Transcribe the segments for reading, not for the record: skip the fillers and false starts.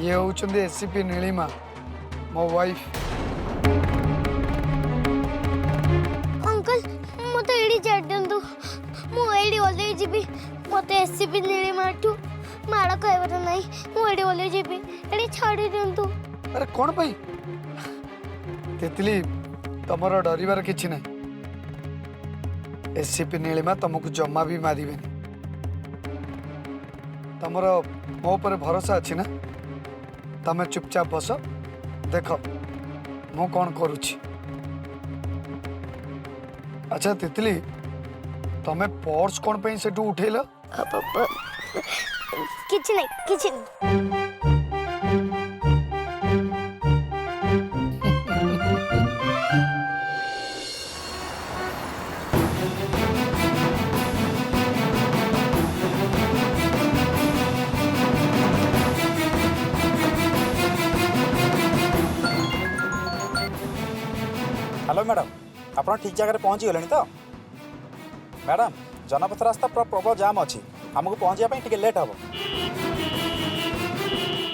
ये होचंदे एससीपी नीलिमा मो wife. Uncle मते एडी छाड़ दियंतु मु एडी ओले जीबी मते एससीपी नीलिमा ठू माड़ कहबर नहीं मु एडी ओले जीबी एडी छाड़ी दियंतु। अरे कौन पाई तितली तमरो डरिबार किछि नै। एससीपी नीलिमा तुमको जम्मा भी मारिबे तमरो मो पर भरोसा अछि ना। तमे चुपचाप बस देख मु कौन करुछि। अच्छा तितली तमे पर्स कौन पे से उठेल? किछि नहीं। हेलो मैडम आप ठीक जगह पहुँची गले तो मैडम जनपथ रास्ता पूरा प्रबल जाम अच्छी आमको पहुँचापी टे लेट हम।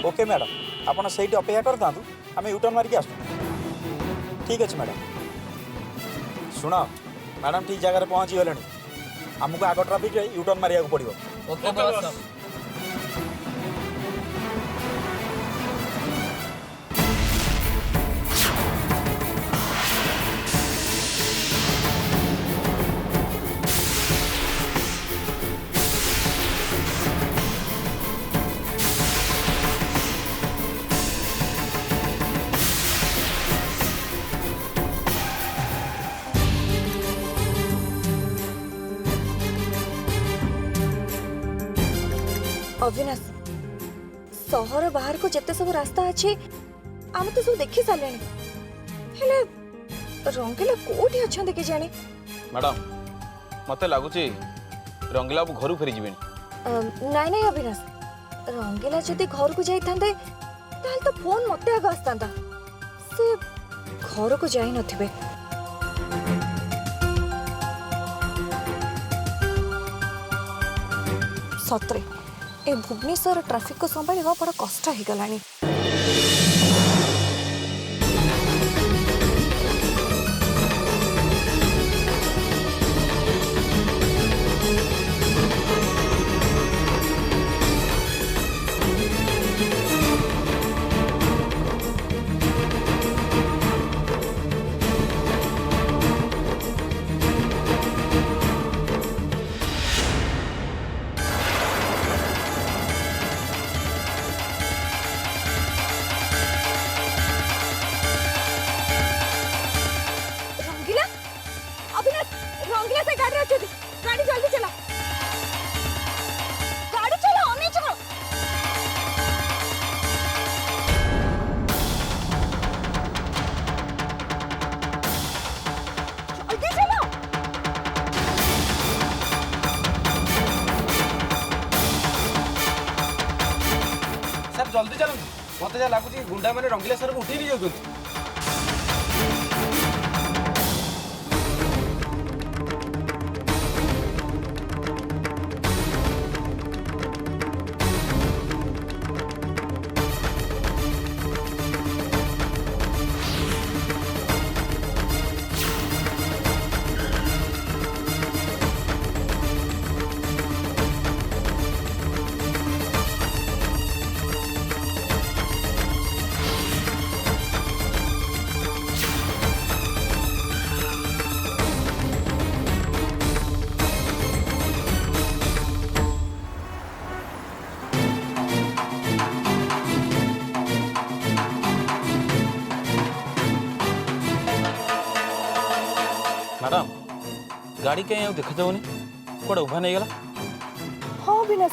ओके मैडम आप अपेक्षा कर था आम यूटर्न मारिक आस। ठीक अच्छे मैडम शुण मैडम ठीक जगह पहुँची गले आमको आग ट्राफिक यूटर्न मारिया पड़ो। Okay boss. अविनाश सहर बाहर को जिते सब रास्ता अच्छे आम तो सब देखी सारे हेले रंगीला कोठी अच्छा कि जाने। मैडम मते लागुची रंगीला घर फेरी जीवे। नाई नाई अविनाश रंगीला जदि घर को जाई थांदे ताल तो फोन मते आग आस्तांदा से घर को जाई नथिबे। सतरे ए भुवनेश्वर ट्रैफिक को संभाल बड़ा कष्ट हो गलानी। जल्दी चलो मत जा लगुच गुंडा मैंने रंगीला सर को उठे भी जाऊँ। मैडम गाड़ी कहीं आउ देखा जाऊनी कौड़ा उभा नहीं गला। हाँ अविनाश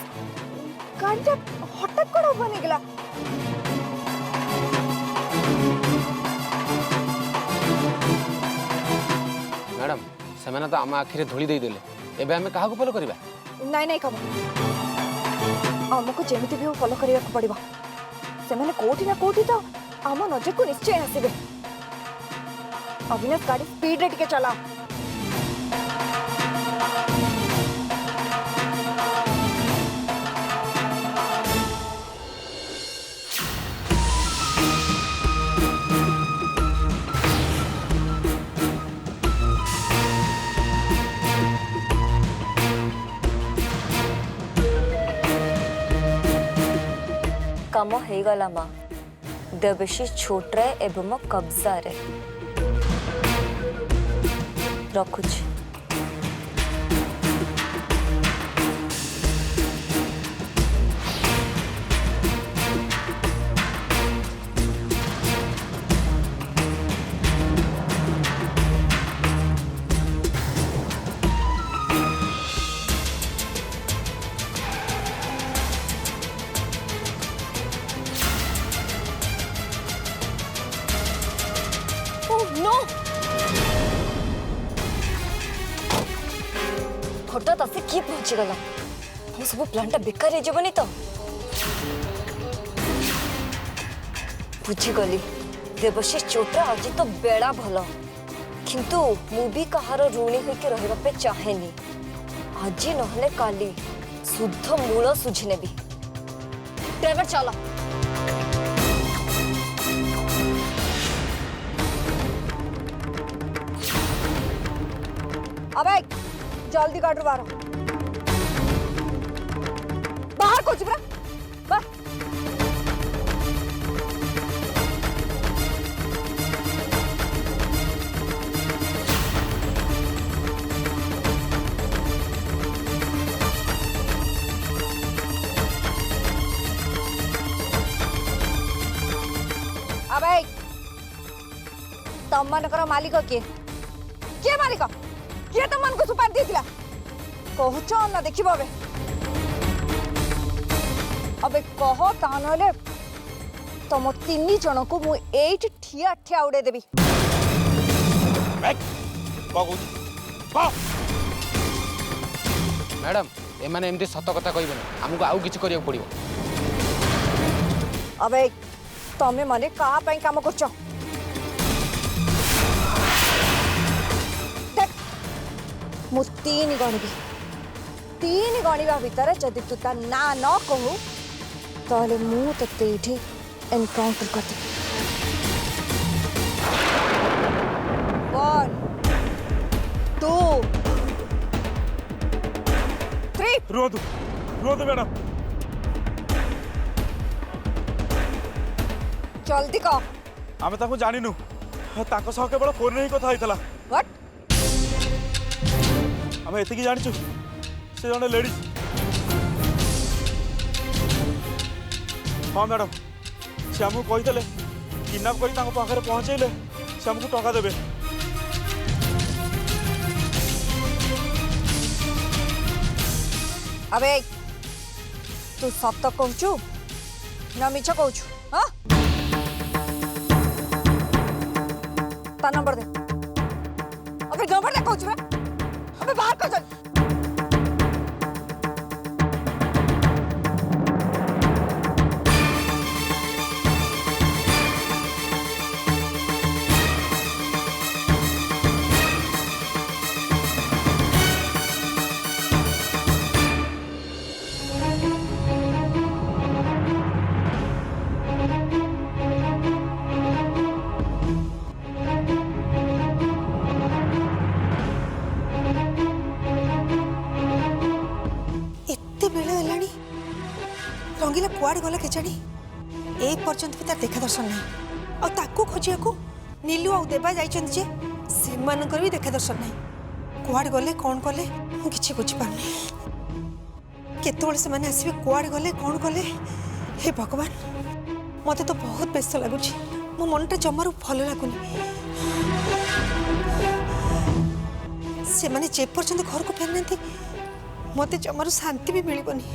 गाड़ीटा हठात कौड़ा उभा नहीं गला। मैडम से तो आम आखिरे धूली देदेले एबे आमे काहा को फॉलो करबा? नाई नाई कम आमको जेमिति भी फॉलो करिया को पड़िबा। से माने कोठी ना कोठी तो आम नजर को निश्चय आसीबे। अविनाश गाड़ी स्पीड रे टिके चला। काम हो गला माँ देवशी छोट रे एवं मो कब्जा रे रखुच नो हठात आसे किए पहुंची गला हम सब प्लान बेकार हो जबनी तो बुझी गली देवशी चोटा आज तो बेड़ा भल किंतु मु भी कहार ऋणी होके रहबा पे चाहेनी आज नहले काली शुद्ध मूल सुझी नेबी ड्राइवर चला अबे जल्दी गाड़ी बाहर बाहर को चिपरा बा अबे तम मनकर मालिक किए मालिक किए तुम मन को सुपारी देथिला कहूच न देखिबो अबे कह ता नले तुम तीन जन को मु एट ठिया ठिया उड़े देबी मैडम एमाने एमती सत कथा कहबे हमको आउ किछि करिया पड़िबो अबे तमे माने कहा पई काम करछ मु तीन गणिबा भितर जदि तू ता ना न कहू ताले मु तते इठी एनकाउंटर कर देबी 1 2 3 रुहतु मैडम जल्दी कह आमे ताको जानिनु ताको सह केवल फोन रे कथा होइतला व्हाट आमे एतिकी जानिछु से जने लेडी हाँ मैडम से आमको कहीदेले किडनाप कर पाखे पहुँचेले से आमको टका देवे अबे तू सत कहचु न मिछ कहचु हाँ ता नंबर दे अबे नंबर दे कहचु अबे बाहर कर चल रंगीला कुआड़ गला केजाणी ए पर्यंत भी तार देखा दर्शन नहीं आ ताकू खोजिया को नीलू आ देबा जाइछन जे से मानकर भी देखा दर्शन नहीं कुआड़ गले कौन कले मु किछि बुझि पारनी केतोळे से माने आसीबे कुआड़ गले कौन कले हे भगवान मते तो बहुत बेस लागुछि मो मनटा जमारू भल लागुनी से माने जे पर्यंत घर को फेर नथि मते जमारू शांति भी मिलिबनी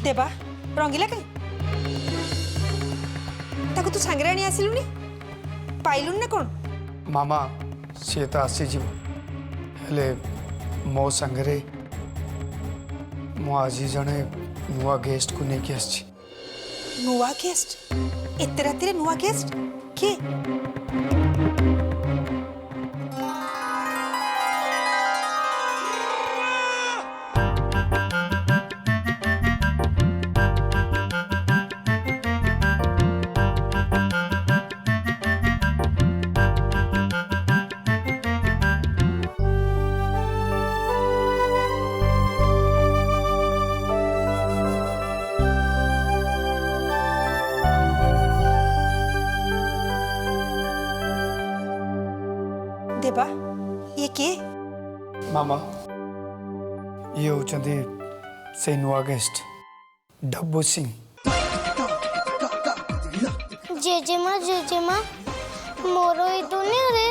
देबा रंगीला कहीं ताको तू सांगरे आनी आसिलुनी पाइलुन ना कौन मामा सी तो आसीज हेले मो संगरे मो आज जड़े नुआ गेस्ट को लेकिन आसी नुआ गेस्ट एते राति रे नुआ गेस्ट के बाबा ये किए मामा ये होचंदी से नुआ गेस्ट डब्बू सिंह। जेजेमा मोर ए दुनिया रे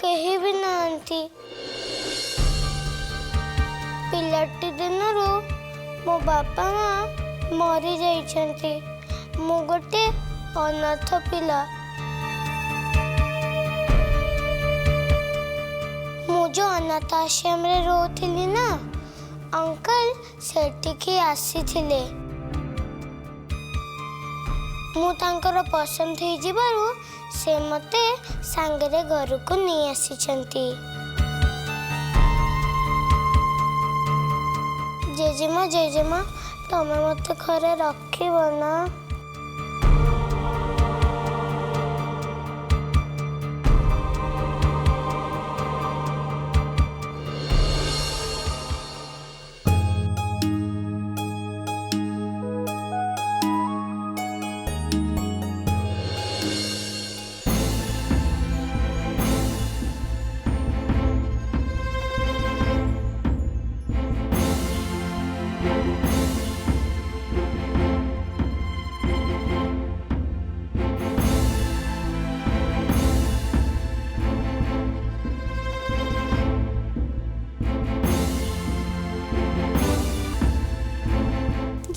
कहीं भी नांती पिलाटी दिनरू मो बापा माँ मरी जाइछंती मु गोटे अनाथ पिला मु जो अनाथ आश्रम रे रोथिली ना अंकल सेठिकी आसीथिले मु तांकर पसंद हो जिबारु से मते सांगरे घर को नहीं आसीछंती। जेजेमा तमे मते घरे रखिबो ना।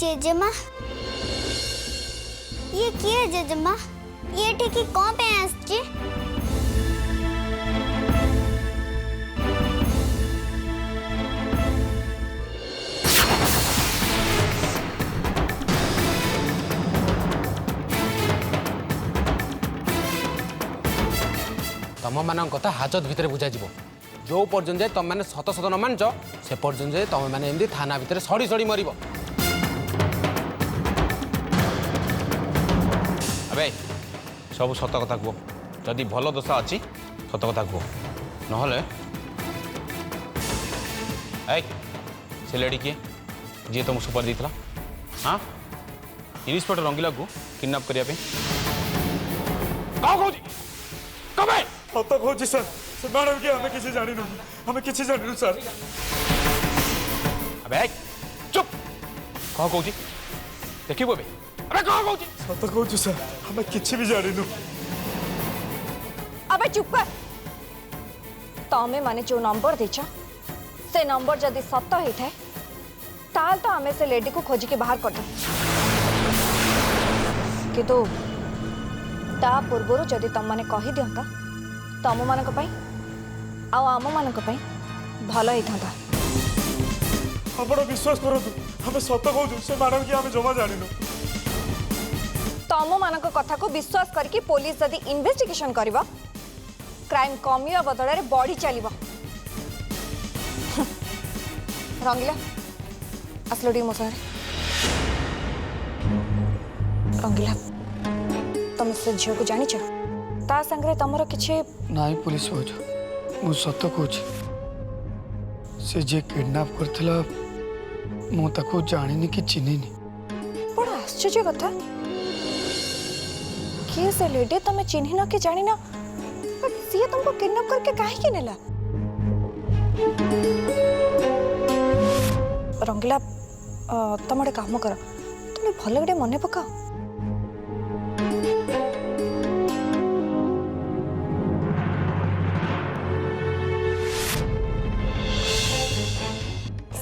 जेजेमा ये किए जेजेमा ये ठीक कौन पे आसची तुम मान कथा हाजत भितर बुझा जो पर्यंत जाए तुम मैंने सत सत न मानच से पर्यंत जाए तुम मैंने एमती थाना भितर सड़ी सड़ी मर। अबे सब सत कथा कह जदि भल दशा अच्छी सत कथा कह ना से लेडी किए जी तुमको सुपर देता हाँ इन्स्पेक्टर रंगीला को किडनैप करने सत कहूँ सर मैडम की हमें किसी जानिनु हमें किसी जानिनु सर। अबे चुप कह कौन देखिए अबे अबे कह कौन सत कहूँ सर हमें किसी भी जानिनु। अबे चुप कर तमे माने जो नंबर देछ से नंबर जदि सत होई थाए ताल तो हमें से लेडी को खोजी के बाहर कर दो किंतु ता पूर्व जदि तुम माने कहि दियंता तम मानक पई आउ आम मानक पई भल होई थांता। आपण विश्वास करतु हमें सत कहूँ से मैडम की हमें जमा जानिनु। तम मानक कथा को विश्वास करके पुलिस जदि इन्वेस्टिगेशन करिबा क्राइम कमिया बदल रे बढ़ी चलिबा। रंगीला असलो डी मोसारे रंगीला तुम से झियो को जानी छ ता संगरे तमरो किछि नाई पुलिस हो मु सत कहूँ से जे किडनैप करथिला मु ताको जानिनी कि चिन्हिनी। बड़ा आश्चर्य कथा किए से लेडी तमे चिन्हि न के जानी ना बट सी तुमको किडनैप करके काहे के नेला। रंगीला तुम गोटे काम कर तुम भल गोटे मन पकाओ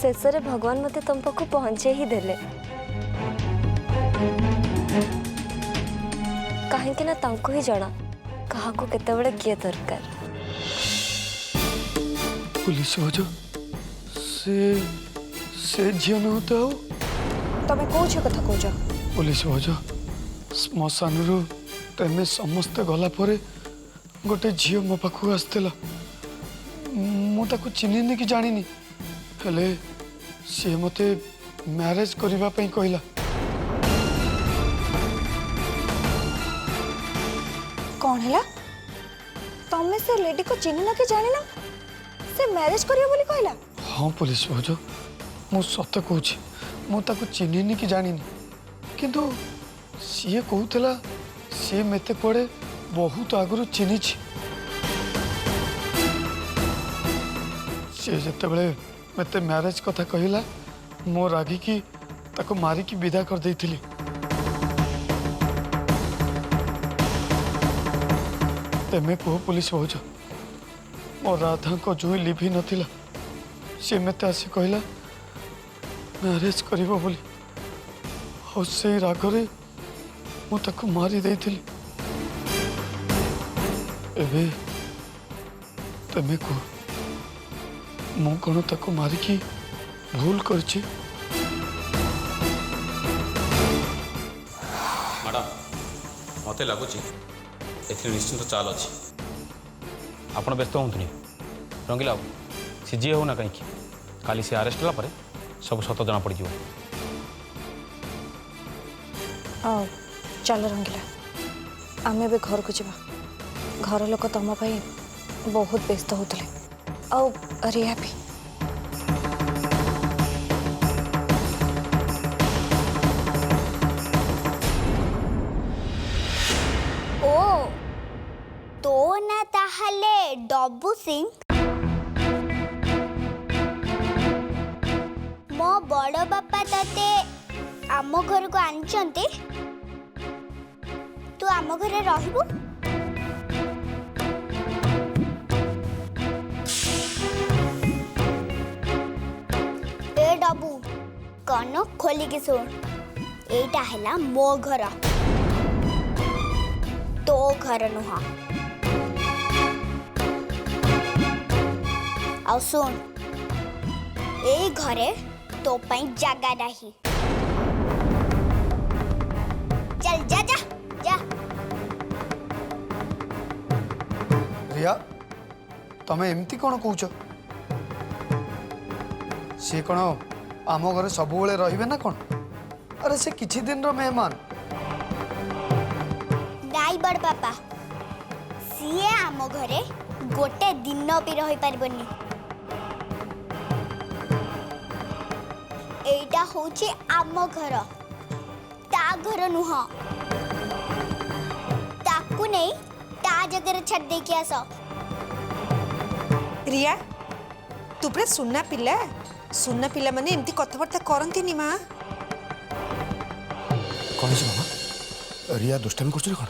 शेष भगवान मत तुम पाक पहुंचे ही देले कहीं ना तांको ही जना कहा को केते किए दरकार। पुलिस हो से झील न होता हो तमे कौ झील कथा कौच पुलिस हो श्मशान रु तमें समस्ते गला परे गोटे झील मो पाखक आसला मुझे चिन्हिनी कि जानी हेले सी मते मैरेज करने कहला। कौन है तमे से लेडी को चिन्ह न के जानी ना से मैरिज करियो बोली कहला। हाँ पुलिस भाज मु सत कहूँ मुझे चिन्हिनी कि जानी किंतु सी कहूला सी मत कड़े बहुत आगु चिन्ही सी जितेबले मत मैरेज कथा कहला मो रागी की ताको मारी की विदा कर देइथिली। तेमे कहो पुलिस भाज मो राधा को जुई लिभि नथिला सी मत आसी कहला मैरेज करिवो बोली और से रागरे मु ताको मारी देइथिली। एबे तेमे को मु कौन ताको मारिकी भूल करछि? मैडम मत लगुच निश्चिंत चाल अच्छी आप व्यस्त हूँ रंगीला सी जी हो ना कहीं काली से आरेस्ट होला परे सब सत जना पड़ जाए। चल रंगीला आम ए घर को जावा घर लोक तुम बहुत व्यस्त होते आउ रिया भी ओ तो ना ताहले डब्बू सिंह मो बड़ बापा तते आम घर को आनचंती तू आम घरे रहबू? ए डब्बू कन खोली के सुन एटा हैला मो घर तो घर नुह आ सुन ए घरे तो पई जगह नहीं चल जा जा जा। रिया तमे एमती कौन कौच सी कौन आम घर सब रे ना कौन? अरे से किछि दिन रो मेहमान नाई बड़ पापा सीए आम घरे गोटे दिन भी रही पारबनी। एटा होची आम घर ता घर नुह ताकू नहीं ता जगह छड़ दे के आस। रिया तू पूरा सुनना पिला माने एमती कथबार्ता करती नी माँ। कौन से मामा रिया दुष्टामी कर कौन?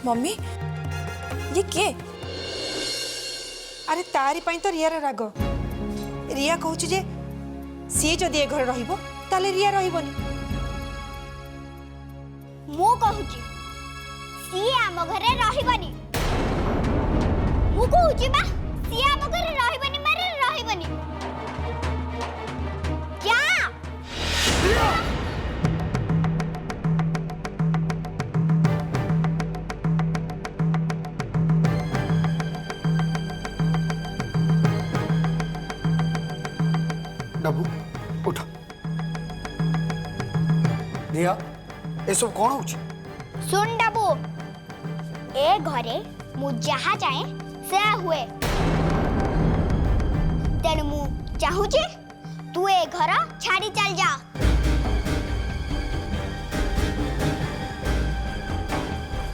मम्मी ये किए? अरे तारी पाई तो रिया राग रिया कहूँ जे सी जदि ए घर रहिबो ताले रिया रहिबोनी। मु कहूची सी आम घरे रहिबनी मु कहूची बा सी आम घरे रहिबनी मारे रहिबनी क्या? डब्बू उठ। रिया ये सब कौन हो? सुन डब्बू ए घरे मु जहा जाए से हुए तेन मु चाहूची तू ए घर छाड़ी चल जा।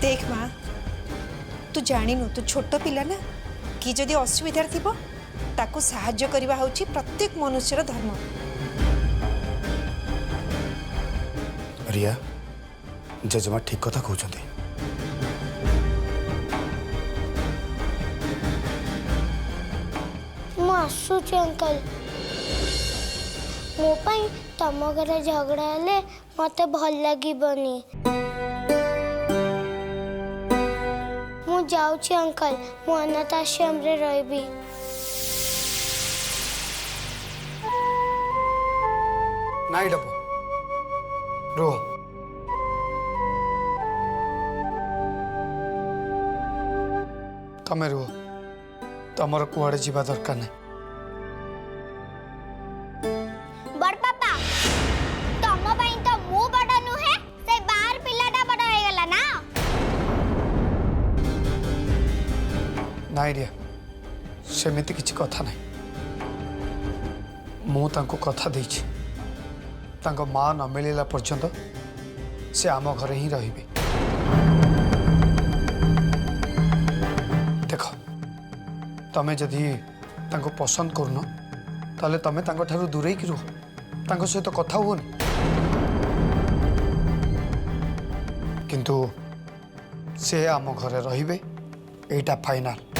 देख माँ तू जानिनु तू छोट पिला ना कि जदि असुविधा थिबो ताको साहाय्य करबा होची प्रत्येक मनुष्यर धर्म। रिया जेजमा ठीक कथा कहते मु आसुची अंकल मो पाई तम घरे झगड़ा हेले मते भल लागिबनी। मु जाउची अंकल मु अनाथ आश्रम रे रहबी। नाई डब्बू रो तमें रुह तमर कुआड़े जीवा दरकार नहीं। बड़ पापा तम पई तो मु बड़ नुहे से बाहर पिलाटा बड़ हो गेला ना। ନାଇଁ ରିୟା ସେମିତି କିଛି କଥା ନାହିଁ ମୁଁ ତାଙ୍କୁ କଥା ଦେଇଛି ତାଙ୍କ ମା ନ ମିଳିଲା ପର୍ଯ୍ୟନ୍ତ ସେ ଆମ ଘରେ ହିଁ ରହିବେ ଦେଖ ତମେ ଯଦି ତାଙ୍କୁ ପସନ୍ଦ କରୁନ ତାହେଲେ ତମେ ତାଙ୍କଠାରୁ ଦୂରେଇକି ରୁହ ତାଙ୍କ ସହିତ କଥା ହୁଅନି କିନ୍ତୁ ସେ ଆମ ଘରେ ରହିବେ ଏଇଟା ଫାଇନାଲ